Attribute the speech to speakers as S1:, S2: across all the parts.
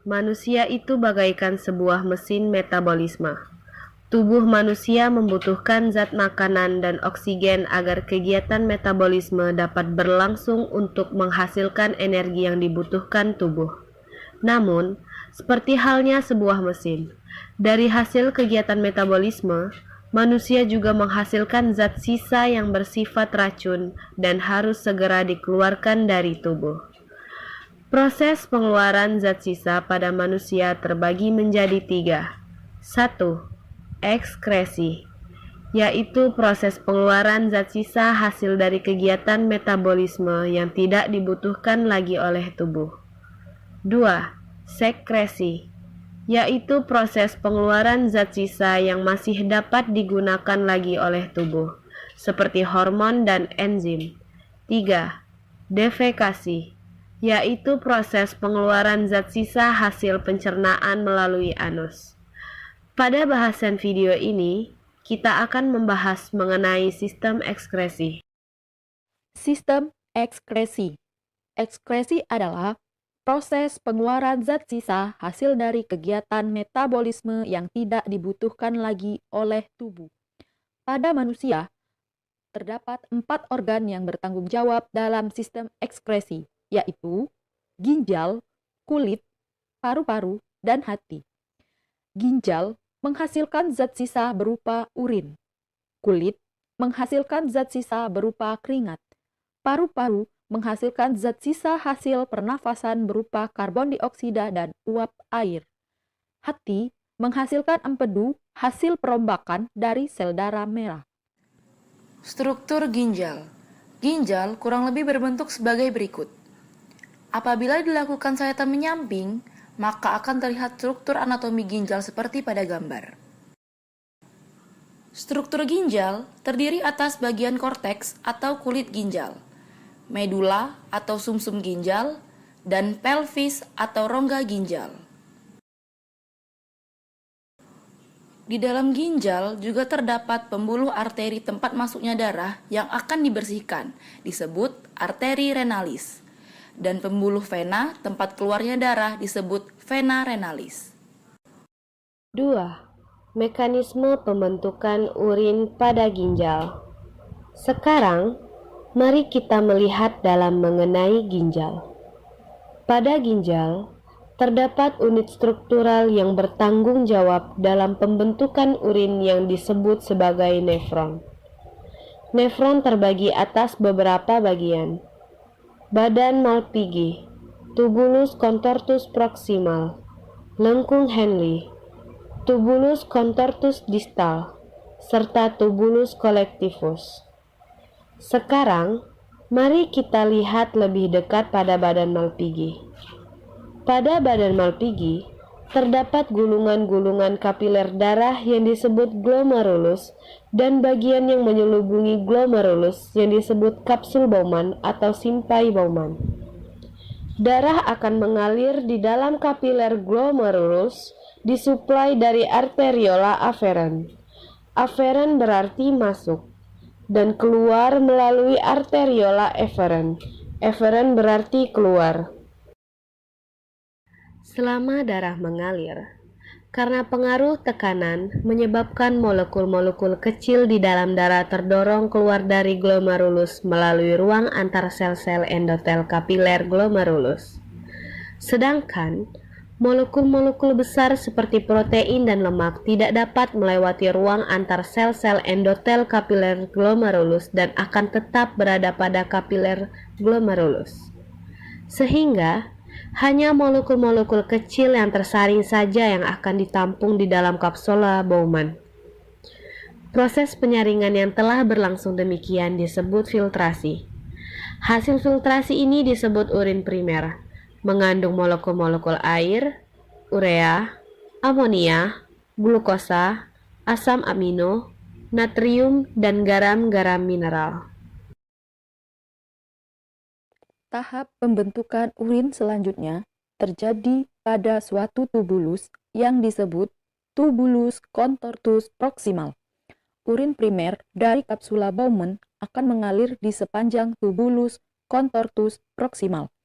S1: Manusia itu bagaikan sebuah mesin metabolisme. Tubuh manusia membutuhkan zat makanan dan oksigen agar kegiatan metabolisme dapat berlangsung untuk menghasilkan energi yang dibutuhkan tubuh. Namun, seperti halnya sebuah mesin, dari hasil kegiatan metabolisme, manusia juga menghasilkan zat sisa yang bersifat racun dan harus segera dikeluarkan dari tubuh. Proses pengeluaran zat sisa pada manusia terbagi menjadi 3. 1. Ekskresi, yaitu proses pengeluaran zat sisa hasil dari kegiatan metabolisme yang tidak dibutuhkan lagi oleh tubuh. 2. Sekresi, yaitu proses pengeluaran zat sisa yang masih dapat digunakan lagi oleh tubuh, seperti hormon dan enzim. 3. Defekasi, yaitu proses pengeluaran zat sisa hasil pencernaan melalui anus. Pada bahasan video ini, kita akan membahas mengenai sistem ekskresi.
S2: Sistem ekskresi. Ekskresi adalah proses pengeluaran zat sisa hasil dari kegiatan metabolisme yang tidak dibutuhkan lagi oleh tubuh. Pada manusia, terdapat 4 organ yang bertanggung jawab dalam sistem ekskresi, yaitu ginjal, kulit, paru-paru, dan hati. Ginjal menghasilkan zat sisa berupa urin. Kulit menghasilkan zat sisa berupa keringat. Paru-paru menghasilkan zat sisa hasil pernafasan berupa karbon dioksida dan uap air. Hati menghasilkan empedu hasil perombakan dari sel darah merah.
S3: Struktur ginjal. Ginjal kurang lebih berbentuk sebagai berikut. Apabila dilakukan sayatan menyamping, maka akan terlihat struktur anatomi ginjal seperti pada gambar. Struktur ginjal terdiri atas bagian korteks atau kulit ginjal, medula atau sumsum ginjal, dan pelvis atau rongga ginjal. Di dalam ginjal juga terdapat pembuluh arteri tempat masuknya darah yang akan dibersihkan, disebut arteri renalis. Dan pembuluh vena tempat keluarnya darah disebut vena renalis.
S1: 2. Mekanisme pembentukan urin pada ginjal. Sekarang, mari kita melihat dalam mengenai ginjal. Pada ginjal, terdapat unit struktural yang bertanggung jawab dalam pembentukan urin yang disebut sebagai nefron. Nefron terbagi atas beberapa bagian. Badan Malpighi, tubulus contortus proximal, lengkung Henle, tubulus contortus distal, serta tubulus collectivus. Sekarang, mari kita lihat lebih dekat pada badan Malpighi. Pada badan Malpighi, terdapat gulungan-gulungan kapiler darah yang disebut glomerulus dan bagian yang menyelubungi glomerulus yang disebut kapsul Bowman atau simpai Bowman. Darah akan mengalir di dalam kapiler glomerulus disuplai dari arteriola afferent. Afferent berarti masuk dan keluar melalui arteriola efferent. Efferent berarti keluar. Selama darah mengalir, karena pengaruh tekanan menyebabkan molekul-molekul kecil di dalam darah terdorong keluar dari glomerulus melalui ruang antar sel-sel endotel kapiler glomerulus. Sedangkan, molekul-molekul besar seperti protein dan lemak tidak dapat melewati ruang antar sel-sel endotel kapiler glomerulus dan akan tetap berada pada kapiler glomerulus. Sehingga, hanya molekul-molekul kecil yang tersaring saja yang akan ditampung di dalam kapsula Bowman. Proses penyaringan yang telah berlangsung demikian disebut filtrasi. Hasil filtrasi ini disebut urin primer, mengandung molekul-molekul air, urea, amonia, glukosa, asam amino, natrium, dan garam-garam mineral.
S2: Tahap pembentukan urin selanjutnya terjadi pada suatu tubulus yang disebut tubulus contortus proximal. Urin primer dari kapsula Bowman akan mengalir di sepanjang tubulus contortus proximal.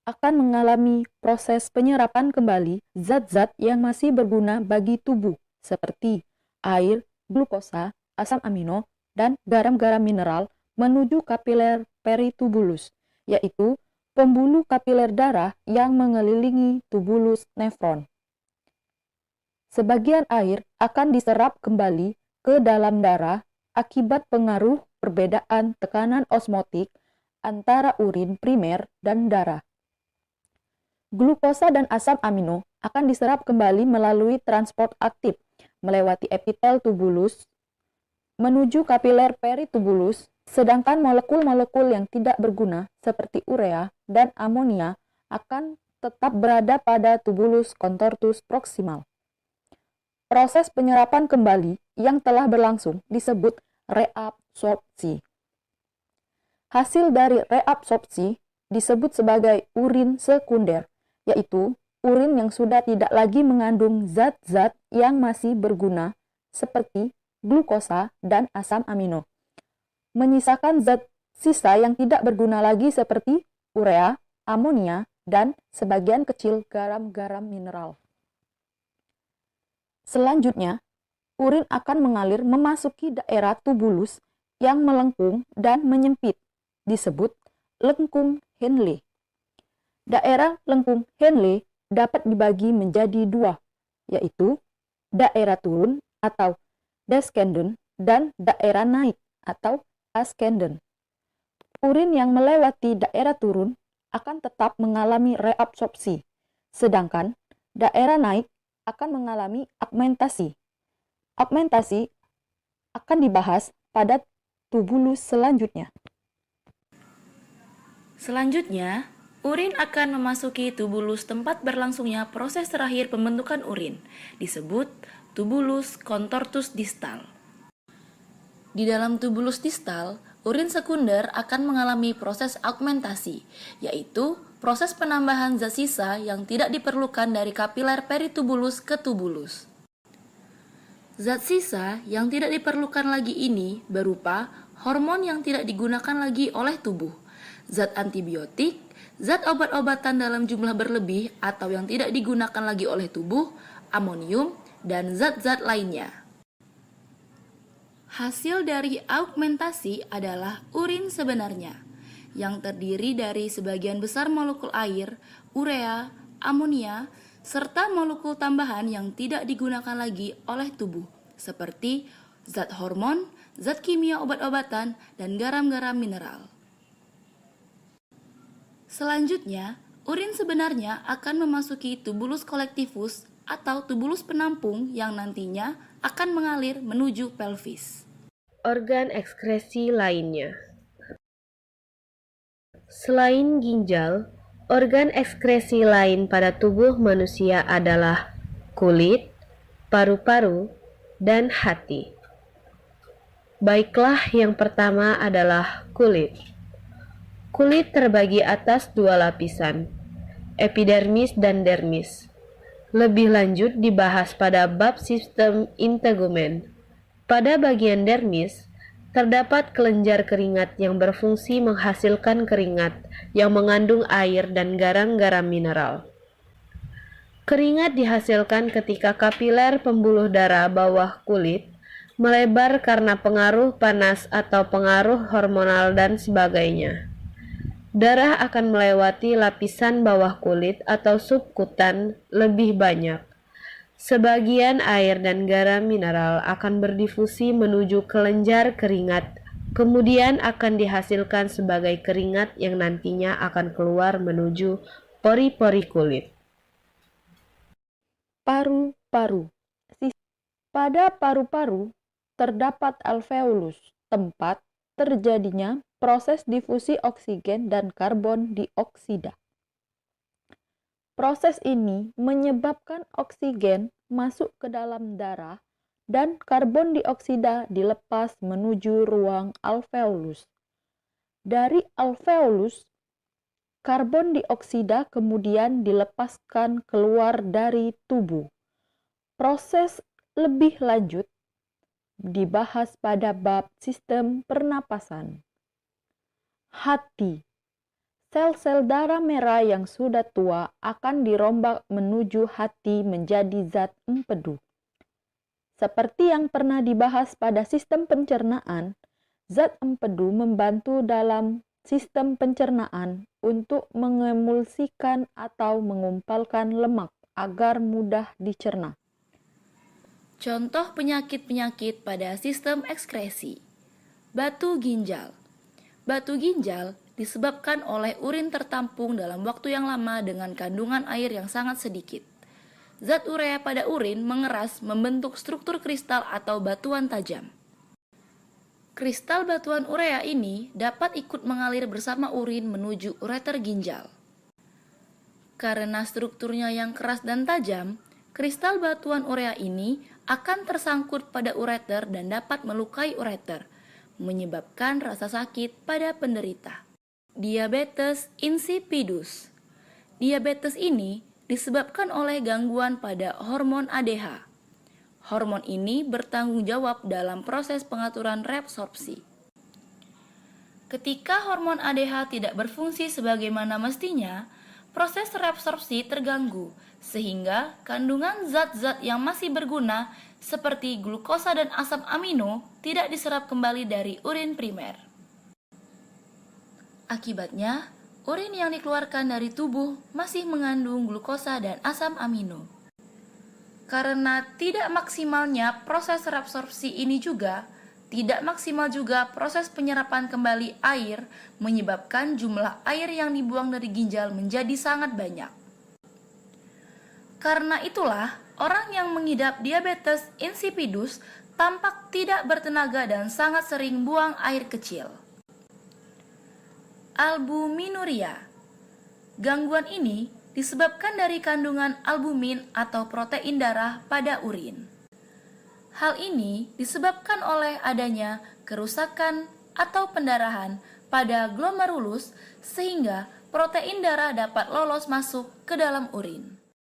S2: akan mengalami proses penyerapan kembali zat-zat yang masih berguna bagi tubuh, seperti air, glukosa, asam amino, dan garam-garam mineral menuju kapiler peritubulus, yaitu pembuluh kapiler darah yang mengelilingi tubulus nefron. Sebagian air akan diserap kembali ke dalam darah akibat pengaruh perbedaan tekanan osmotik antara urin primer dan darah. Glukosa dan asam amino akan diserap kembali melalui transport aktif melewati epitel tubulus menuju kapiler peritubulus, sedangkan molekul-molekul yang tidak berguna seperti urea dan amonia akan tetap berada pada tubulus contortus proximal. Proses penyerapan kembali yang telah berlangsung disebut reabsorpsi. Hasil dari reabsorpsi disebut sebagai urin sekunder, yaitu urin yang sudah tidak lagi mengandung zat-zat yang masih berguna seperti glukosa dan asam amino, menyisakan zat sisa yang tidak berguna lagi seperti urea, amonia, dan sebagian kecil garam-garam mineral. Selanjutnya, urin akan mengalir memasuki daerah tubulus yang melengkung dan menyempit, disebut lengkung Henle. Daerah lengkung Henle dapat dibagi menjadi dua, yaitu daerah turun atau descendant dan daerah naik atau ascendant. Urin yang melewati daerah turun akan tetap mengalami reabsorpsi, sedangkan daerah naik akan mengalami augmentasi. Augmentasi akan dibahas pada tubulus selanjutnya.
S3: Selanjutnya, urin akan memasuki tubulus tempat berlangsungnya proses terakhir pembentukan urin, disebut tubulus contortus distal. Di dalam tubulus distal, urin sekunder akan mengalami proses augmentasi, yaitu proses penambahan zat sisa yang tidak diperlukan dari kapiler peritubulus ke tubulus. Zat sisa yang tidak diperlukan lagi ini berupa hormon yang tidak digunakan lagi oleh tubuh, zat antibiotik, zat obat-obatan dalam jumlah berlebih atau yang tidak digunakan lagi oleh tubuh, amonium, dan zat-zat lainnya. Hasil dari augmentasi adalah urin sebenarnya, yang terdiri dari sebagian besar molekul air, urea, amonia, serta molekul tambahan yang tidak digunakan lagi oleh tubuh, seperti zat hormon, zat kimia obat-obatan, dan garam-garam mineral. Selanjutnya, urin sebenarnya akan memasuki tubulus colectivus atau tubulus penampung yang nantinya akan mengalir menuju pelvis.
S1: Organ ekskresi lainnya. Selain ginjal, organ ekskresi lain pada tubuh manusia adalah kulit, paru-paru, dan hati. Baiklah, yang pertama adalah kulit. Kulit terbagi atas dua lapisan, epidermis dan dermis. Lebih lanjut dibahas pada bab sistem integumen. Pada bagian dermis, terdapat kelenjar keringat yang berfungsi menghasilkan keringat yang mengandung air dan garam-garam mineral. Keringat dihasilkan ketika kapiler pembuluh darah bawah kulit melebar karena pengaruh panas atau pengaruh hormonal dan sebagainya. Darah akan melewati lapisan bawah kulit atau subkutan lebih banyak. Sebagian air dan garam mineral akan berdifusi menuju kelenjar keringat, kemudian akan dihasilkan sebagai keringat yang nantinya akan keluar menuju pori-pori kulit.
S2: Paru-paru. Pada paru-paru terdapat alveolus, tempat terjadinya proses difusi oksigen dan karbon dioksida. Proses ini menyebabkan oksigen masuk ke dalam darah dan karbon dioksida dilepas menuju ruang alveolus. Dari alveolus, karbon dioksida kemudian dilepaskan keluar dari tubuh. Proses lebih lanjut dibahas pada bab sistem pernapasan. Hati. Sel-sel darah merah yang sudah tua akan dirombak menuju hati menjadi zat empedu. Seperti yang pernah dibahas pada sistem pencernaan, zat empedu membantu dalam sistem pencernaan untuk mengemulsikan atau mengumpalkan lemak agar mudah dicerna.
S3: Contoh penyakit-penyakit pada sistem ekskresi. Batu ginjal. Batu ginjal disebabkan oleh urin tertampung dalam waktu yang lama dengan kandungan air yang sangat sedikit. Zat urea pada urin mengeras membentuk struktur kristal atau batuan tajam. Kristal batuan urea ini dapat ikut mengalir bersama urin menuju ureter ginjal. Karena strukturnya yang keras dan tajam, kristal batuan urea ini akan tersangkut pada ureter dan dapat melukai ureter, menyebabkan rasa sakit pada penderita. Diabetes insipidus. Diabetes ini disebabkan oleh gangguan pada hormon ADH. Hormon ini bertanggung jawab dalam proses pengaturan reabsorpsi. Ketika hormon ADH tidak berfungsi sebagaimana mestinya, proses reabsorpsi terganggu, sehingga kandungan zat-zat yang masih berguna seperti glukosa dan asam amino tidak diserap kembali dari urin primer. Akibatnya, urin yang dikeluarkan dari tubuh masih mengandung glukosa dan asam amino. Karena tidak maksimalnya proses reabsorpsi ini juga, tidak maksimal juga proses penyerapan kembali air, menyebabkan jumlah air yang dibuang dari ginjal menjadi sangat banyak. Karena itulah, orang yang mengidap diabetes insipidus tampak tidak bertenaga dan sangat sering buang air kecil. Albuminuria. Gangguan ini disebabkan dari kandungan albumin atau protein darah pada urin. Hal ini disebabkan oleh adanya kerusakan atau pendarahan pada glomerulus sehingga protein darah dapat lolos masuk ke dalam urin.